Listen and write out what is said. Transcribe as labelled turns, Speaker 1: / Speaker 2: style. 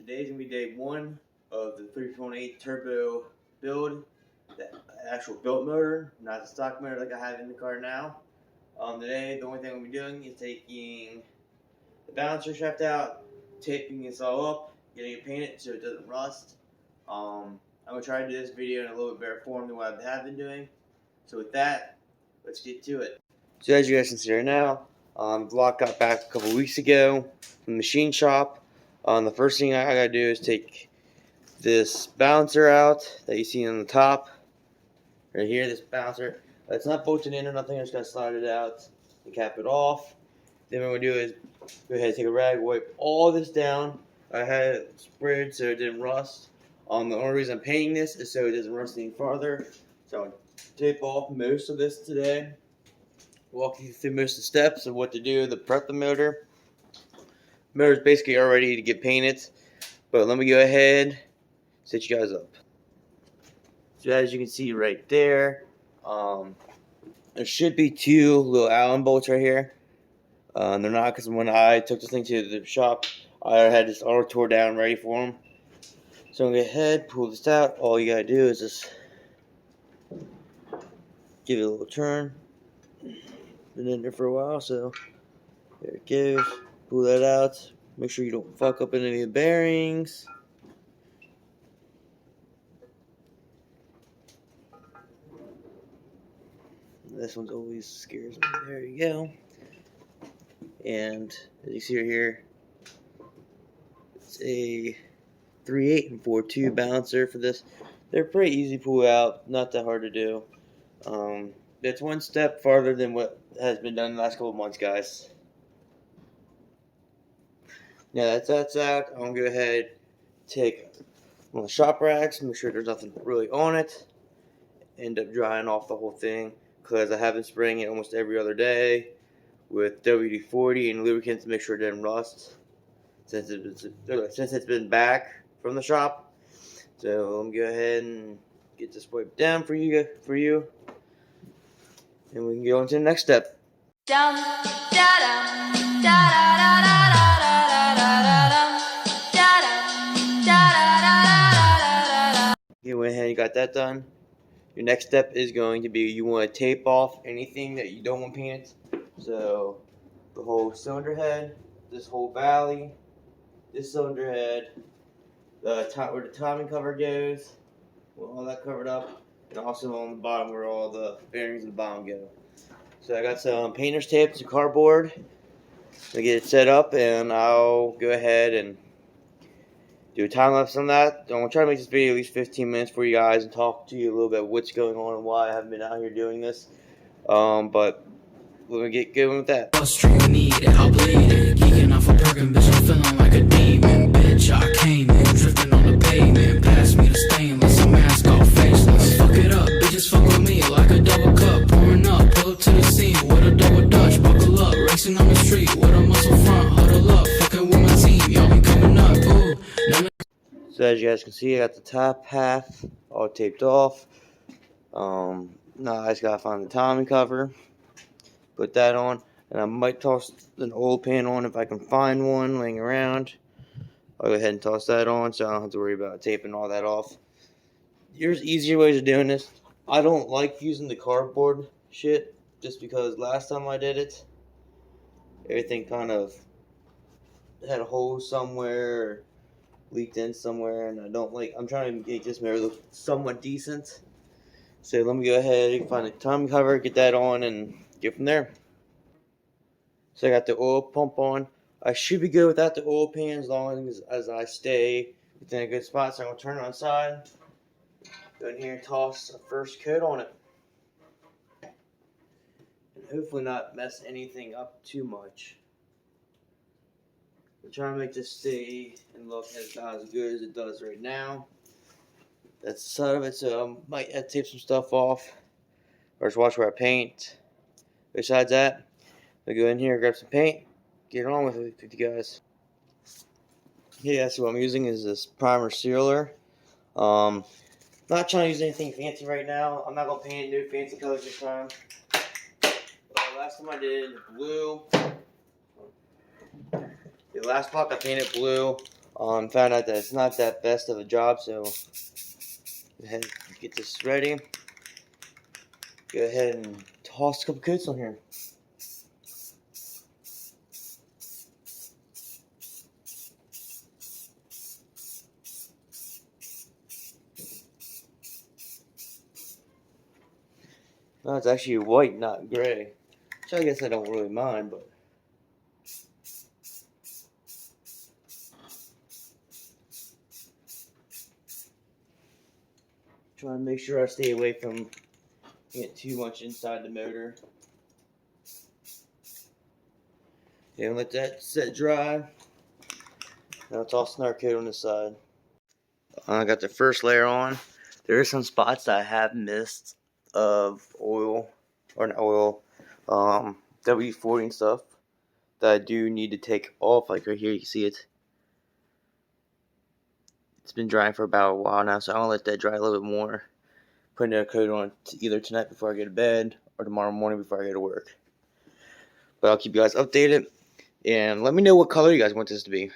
Speaker 1: Today's gonna be day one of the 3.8 turbo build, the actual built motor, not the stock motor like I have in the car now. Today, the only thing I'm gonna be doing is taking the balancer shaft out, taping this all up, getting it painted so it doesn't rust. I'm gonna try to do this video in a little bit better form than what I have been doing. So with that, let's get to it. So as you guys can see right now, the block got back a couple weeks ago from the machine shop. The first thing I gotta do is take this balancer out that you see on the top right here. This balancer, it's not bolted in or nothing. I'm just gonna slide it out and cap it off. Then what I'm gonna do is go ahead and take a rag, wipe all this down. I had it sprayed so it didn't rust. The only reason I'm painting this is so it doesn't rust any farther. So I'm gonna tape off most of this today. Walk you through most of the steps of what to do to prep the motor. The motor is basically all ready to get painted, but let me go ahead set you guys up. So as you can see right there, there should be two little Allen bolts right here. They're not, because when I took this thing to the shop, I had this all tore down ready for them. So I'm going to go ahead, pull this out. All you got to do is just give it a little turn. Been in there for a while, so there it goes. Pull that out. Make sure you don't fuck up any of the bearings. This one's always scares me. There you go. And as you see right here, it's a 3.8 and 4.2 balancer for this. They're pretty easy to pull out, not that hard to do. That's one step farther than what has been done in the last couple of months, guys. Now that's out. I'm gonna go ahead, take one of the shop racks, make sure there's nothing really on it. End up drying off the whole thing because I have been spraying it almost every other day with WD-40 and lubricant to make sure it doesn't rust since it's been back from the shop. So let me go ahead and get this wiped down for you, and we can go on to the next step. Down, you went ahead and got that done. Your next step is going to be you want to tape off anything that you don't want painted. So the whole cylinder head, this whole valley, this cylinder head, the top where the timing cover goes, with all that covered up, and also on the bottom where all the bearings in the bottom go. So I got some painter's tape and some cardboard to get it set up, and I'll go ahead and do a time lapse on that. I'm going to try to make this video at least 15 minutes for you guys and talk to you a little bit what's going on and why I haven't been out here doing this. But let me get going with that.
Speaker 2: You need it, I'll bleed it. Geeking off a Bergen, bitch, I'm feeling like a demon. Bitch, I came in, drifting on the pavement. Pass me the stainless, a mask off faceless. Fuck it up, bitches fuck with me like a double cup. Pouring up, pull up to the scene with a double dutch. Buckle up, racing on the street with a muscle front. Huddle up, fucking with my team, y'all be coming up. Ooh,
Speaker 1: so as you guys can see, I got the top half all taped off. Now I just gotta find the timing cover, put that on, and I might toss an old pan on if I can find one laying around. I'll go ahead and toss that on so I don't have to worry about taping all that off. There's easier ways of doing this. I don't like using the cardboard shit just because last time I did it, everything kind of had a hole somewhere, leaked in somewhere, and I don't like. I'm trying to make this mirror look somewhat decent. So let me go ahead and find the timing cover, get that on, and get from there. So I got the oil pump on. I should be good without the oil pan as long as I stay within a good spot. So I'm going to turn it on side, go in here and toss a first coat on it. And hopefully not mess anything up too much. I'm trying to make this stay and look as good as it does right now. That's the side of it, so I might have to tape some stuff off or just watch where I paint. Besides that, I'll go in here, grab some paint, get on with it with you guys. Yeah, so what I'm using is this primer sealer. Not trying to use anything fancy right now. I'm not going to paint new fancy colors this time. Last time I did blue. The last block I painted blue Found out that it's not that best of a job, so go ahead and get this ready. Go ahead and toss a couple coats on here. No, it's actually white, not gray. Which I guess I don't really mind, but trying to make sure I stay away from getting too much inside the motor. And let that set dry. Now it's all snark coat on this side. I got the first layer on. There are some spots that I have missed of oil, or not oil, WD-40 and stuff that I do need to take off. Like right here, you can see it. It's been drying for about a while now, so I'm gonna let that dry a little bit more. Put another coat on either tonight before I go to bed or tomorrow morning before I go to work. But I'll keep you guys updated, and let me know what color you guys want this to be.